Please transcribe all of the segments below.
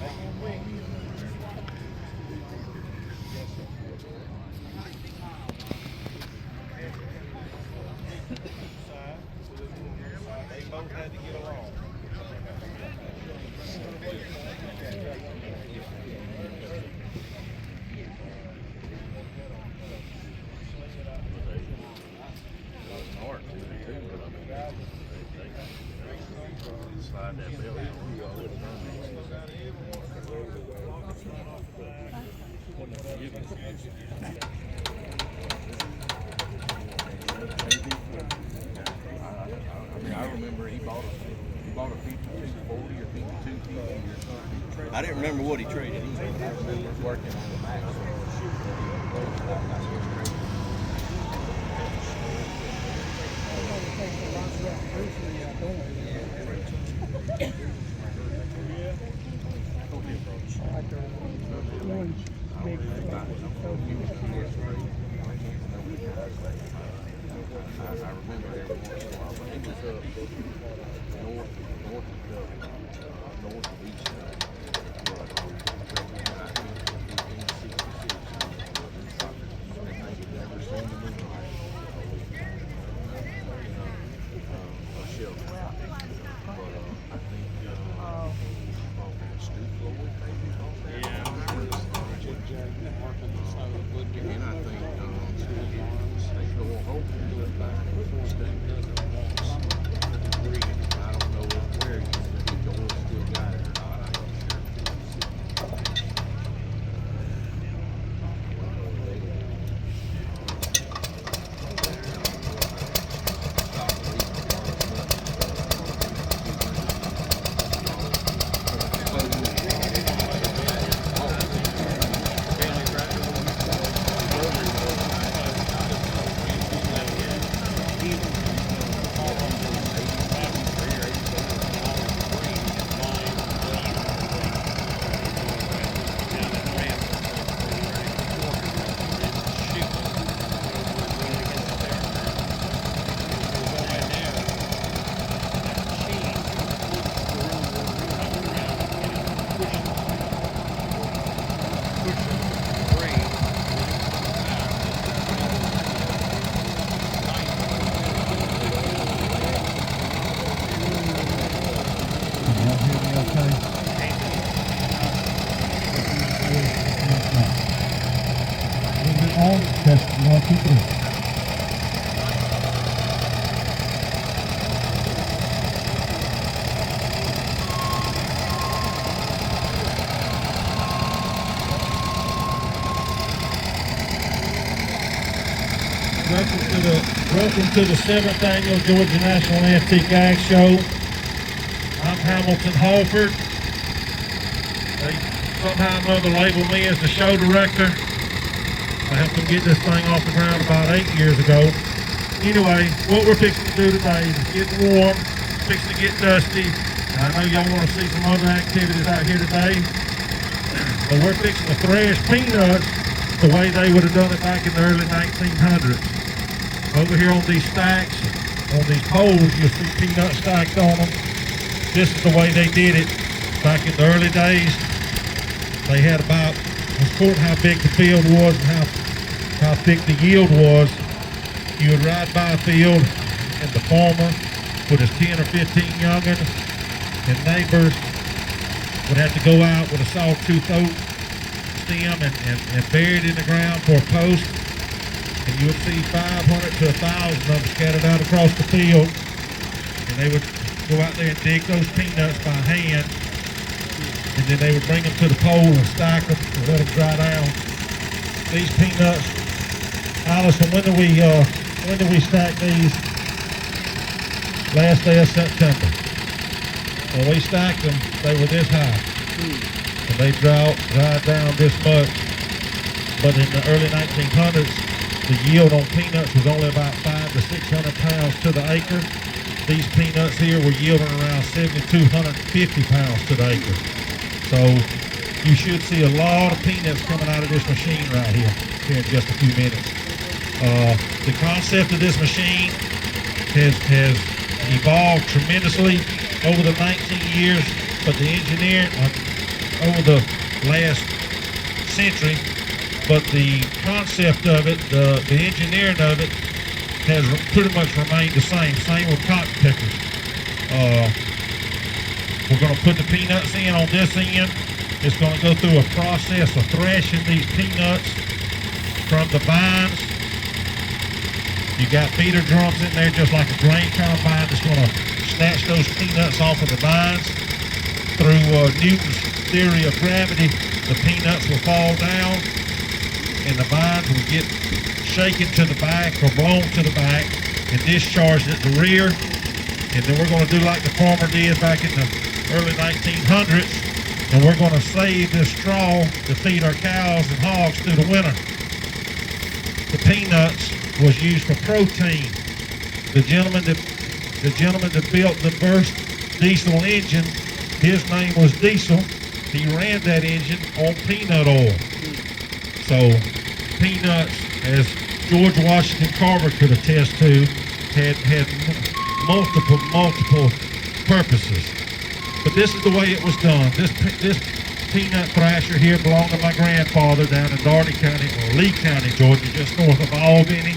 They both had to get along. Slide that bale I remember he bought a 5240 or 5250 or something. I didn't remember what he traded either. I remember working on the Max. I remember every once in a while, but he was north of east. Test 1, 2, 3. Welcome to the 7th annual Georgia National Antique Ag Show. I'm Hamilton Halford. They somehow or another labeled me as the show director. I helped them get this thing off the ground about 8 years ago. Anyway, what we're fixing to do today is getting warm, fixing to get dusty. I know y'all want to see some other activities out here today. But we're fixing to thresh peanuts the way they would have done it back in the early 1900s. Over here on these stacks, on these poles, you'll see peanuts stacked on them. This is the way they did it back in the early days. They had about, according how big the field was and how thick the yield was, you would ride by a field and the farmer with his 10 or 15 young'uns and neighbors would have to go out with a sawtooth oak stem and bury it in the ground for a post. And you would see 500 to 1,000 of them scattered out across the field. And they would go out there and dig those peanuts by hand. And then they would bring them to the pole and stack them and let them dry down. These peanuts, Allison, when do we stack these? Last day of September. When we stacked them, they were this high. And they dried down this much. But in the early 1900s, the yield on peanuts was only about 500 to 600 pounds to the acre. These peanuts here were yielding around 7,250 pounds to the acre. So you should see a lot of peanuts coming out of this machine right here in just a few minutes. The concept of this machine has evolved tremendously over the 19 years, but the engineering over the last century, but the concept of it, the engineering of it, has pretty much remained the same. Same with cotton pickers. We're going to put the peanuts in on this end. It's going to go through a process of threshing these peanuts from the vines. You got beater drums in there just like a grain combine that's going to snatch those peanuts off of the vines. Through Newton's theory of gravity, the peanuts will fall down and the vines will get shaken to the back or blown to the back and discharged at the rear. And then we're going to do like the farmer did back in the early 1900s, and we're going to save this straw to feed our cows and hogs through the winter. The peanuts was used for protein. The gentleman that built the first diesel engine, his name was Diesel. He ran that engine on peanut oil. So peanuts, as George Washington Carver could attest to, had multiple purposes. But this is the way it was done. This peanut thrasher here belonged to my grandfather down in Darney County, or Lee County, Georgia, just north of Albany.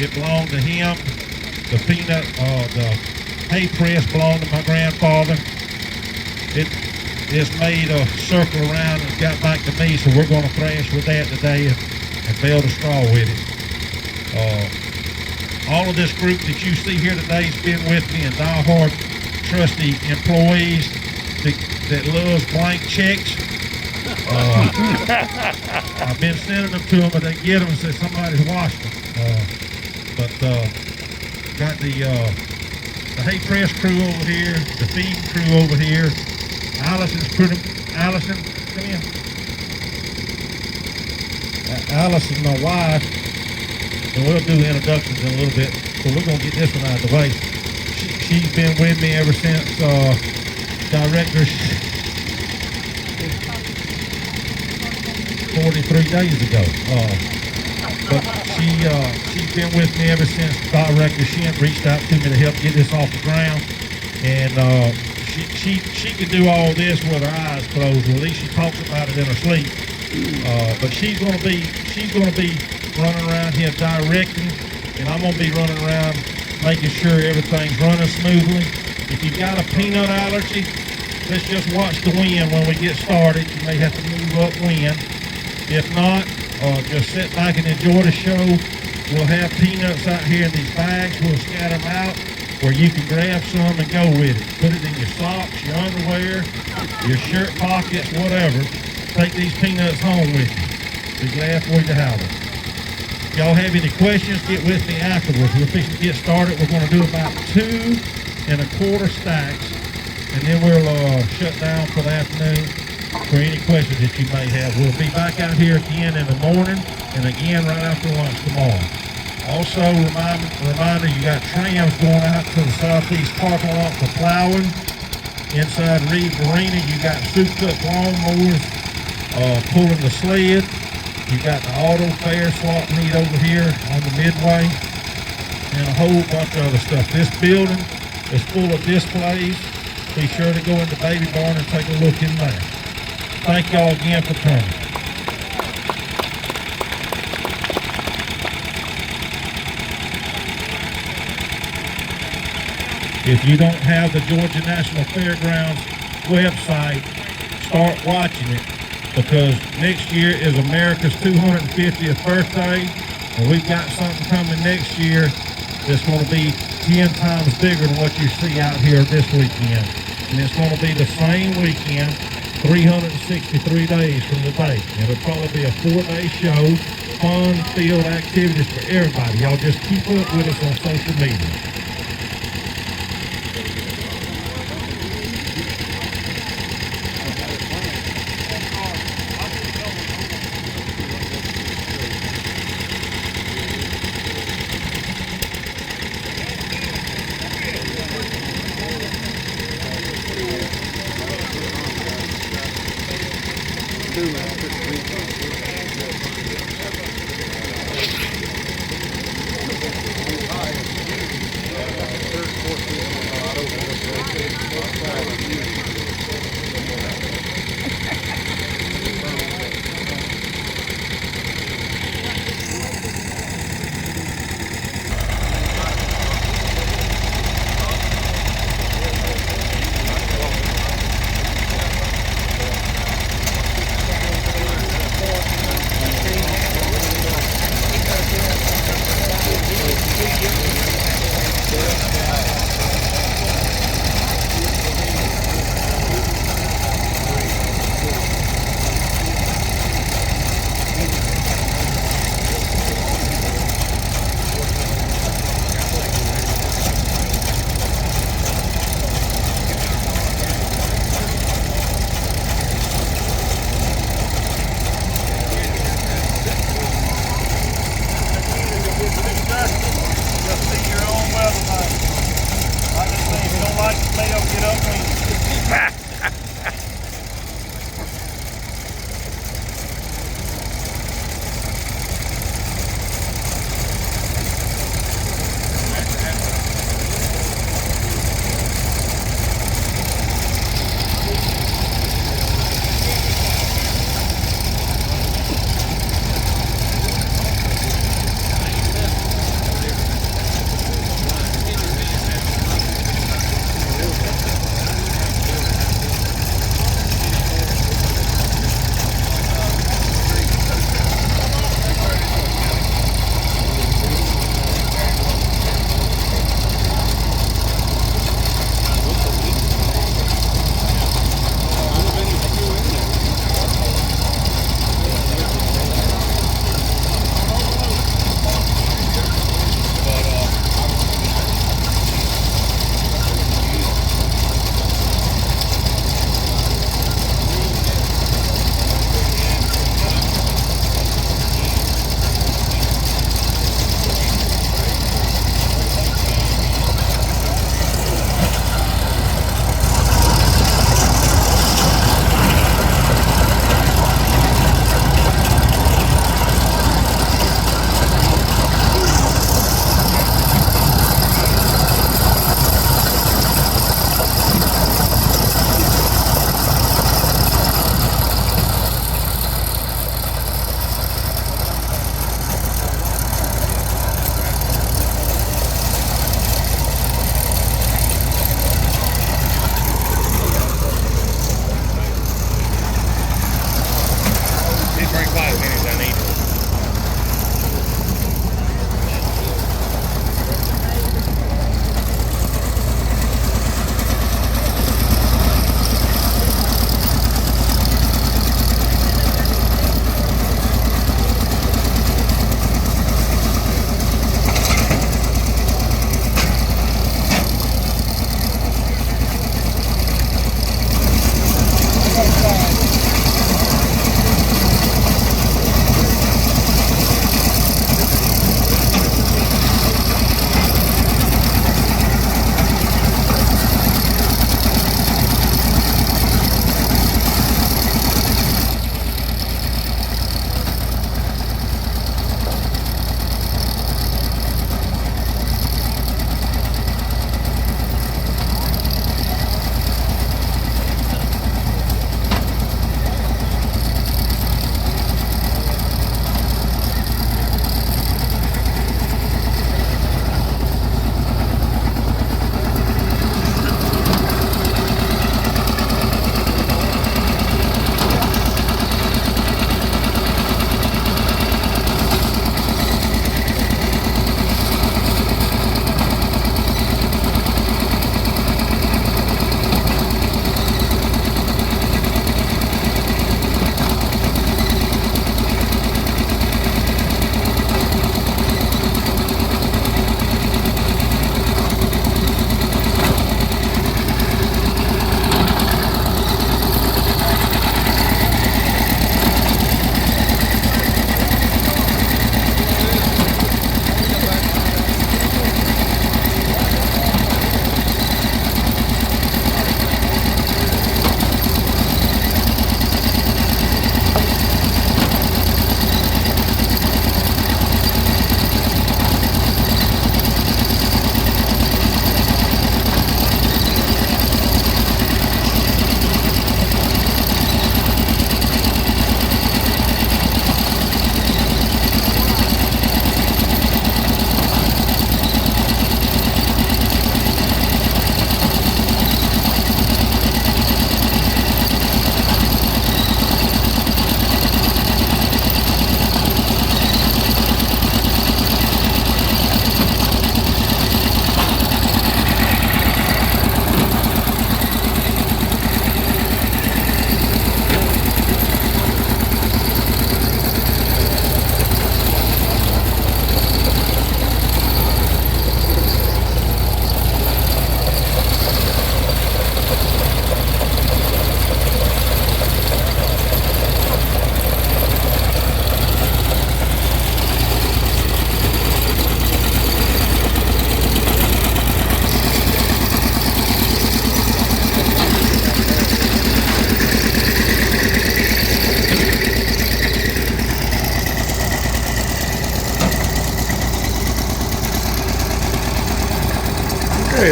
It belonged to him. The hay press belonged to my grandfather. It's made a circle around and got back to me, so we're going to thrash with that today and bale the straw with it. All of this group that you see here today has been with me, and diehard trusty employees that loves blank checks. I've been sending them to them, but they get them and say somebody's washed them. Got the hay press crew over here, the feeding crew over here. Allison, come in. Allison, my wife, and we'll do introductions in a little bit, so we're going to get this one out of the way. She's been with me ever since director 43 days ago. But she's been with me ever since Director Shemp reached out to me to help get this off the ground. And she can do all this with her eyes closed, or at least she talks about it in her sleep. But she's gonna be running around here directing, and I'm gonna be running around making sure everything's running smoothly. If you've got a peanut allergy, let's just watch the wind when we get started. You may have to move upwind. If not, just sit back and enjoy the show. We'll have peanuts out here in these bags. We'll scatter them out where you can grab some and go with it. Put it in your socks, your underwear, your shirt pockets, whatever. Take these peanuts home with you. Be glad for you to have them. If y'all have any questions, get with me afterwards. We're fixing to get started. We're going to do about 2 1/4 stacks, and then we'll shut down for the afternoon for any questions that you may have. We'll be back out here again in the morning and again right after lunch tomorrow. Also, reminder, you got trams going out to the southeast parking lot for plowing. Inside Reed Marina, you got souped-up lawnmowers pulling the sled. You got the auto fair swap meet over here on the midway, and a whole bunch of other stuff. This building is full of displays. Be sure to go in the baby barn and take a look in there. Thank y'all again for coming. If you don't have the Georgia National Fairgrounds website, start watching it, because next year is America's 250th birthday, and we've got something coming next year that's going to be 10 times bigger than what you see out here this weekend. And it's going to be the same weekend, 363 days from today. It'll probably be a 4-day show, fun-filled activities for everybody. Y'all just keep up with us on social media.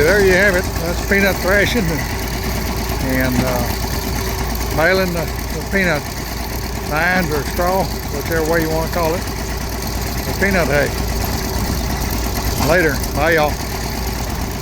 there you have it. That's peanut thrashing and baling the peanut vines or straw, whichever way you want to call it, the peanut hay. Later. Bye, y'all.